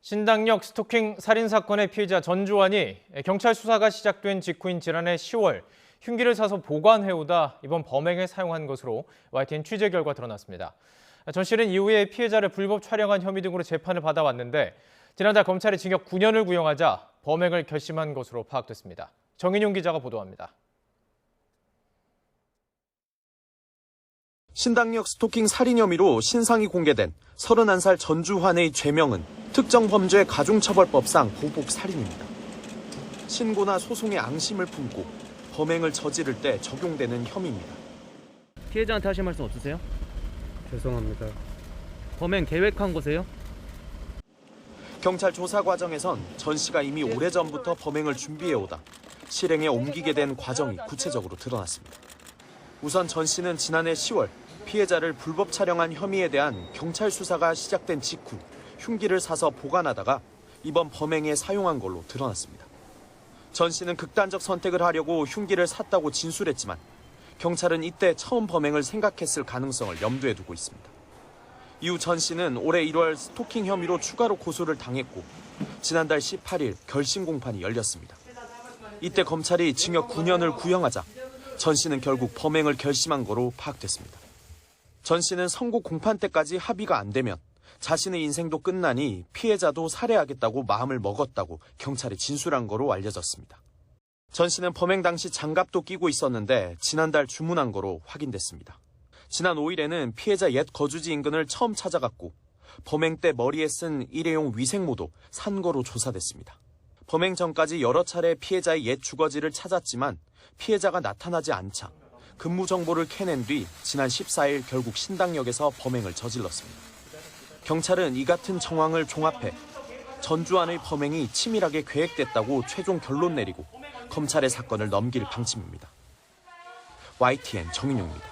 신당역 스토킹 살인 사건의 피해자 전주환이 경찰 수사가 시작된 직후인 지난해 10월 흉기를 사서 보관해오다 이번 범행에 사용한 것으로 YTN 취재 결과 드러났습니다. 전 씨는 이후에 피해자를 불법 촬영한 혐의 등으로 재판을 받아왔는데 지난달 검찰이 징역 9년을 구형하자 범행을 결심한 것으로 파악됐습니다. 정인용 기자가 보도합니다. 신당역 스토킹 살인 혐의로 신상이 공개된 31살 전주환의 죄명은 특정범죄 가중처벌법상 보복 살인입니다. 신고나 소송에 앙심을 품고 범행을 저지를 때 적용되는 혐의입니다. 피해자한테 하실 말씀 없으세요? 죄송합니다. 범행 계획한 거세요? 경찰 조사 과정에선 전 씨가 이미 오래전부터 범행을 준비해오다 실행에 옮기게 된 과정이 구체적으로 드러났습니다. 우선 전 씨는 지난해 10월 피해자를 불법 촬영한 혐의에 대한 경찰 수사가 시작된 직후 흉기를 사서 보관하다가 이번 범행에 사용한 걸로 드러났습니다. 전 씨는 극단적 선택을 하려고 흉기를 샀다고 진술했지만 경찰은 이때 처음 범행을 생각했을 가능성을 염두에 두고 있습니다. 이후 전 씨는 올해 1월 스토킹 혐의로 추가로 고소를 당했고 지난달 18일 결심 공판이 열렸습니다. 이때 검찰이 징역 9년을 구형하자 전 씨는 결국 범행을 결심한 거로 파악됐습니다. 전 씨는 선고 공판 때까지 합의가 안 되면 자신의 인생도 끝나니 피해자도 살해하겠다고 마음을 먹었다고 경찰에 진술한 거로 알려졌습니다. 전 씨는 범행 당시 장갑도 끼고 있었는데 지난달 주문한 거로 확인됐습니다. 지난 5일에는 피해자 옛 거주지 인근을 처음 찾아갔고 범행 때 머리에 쓴 일회용 위생모도 산 거로 조사됐습니다. 범행 전까지 여러 차례 피해자의 옛 주거지를 찾았지만 피해자가 나타나지 않자 근무 정보를 캐낸 뒤 지난 14일 결국 신당역에서 범행을 저질렀습니다. 경찰은 이 같은 정황을 종합해 전주환의 범행이 치밀하게 계획됐다고 최종 결론 내리고 검찰의 사건을 넘길 방침입니다. YTN 정인용입니다.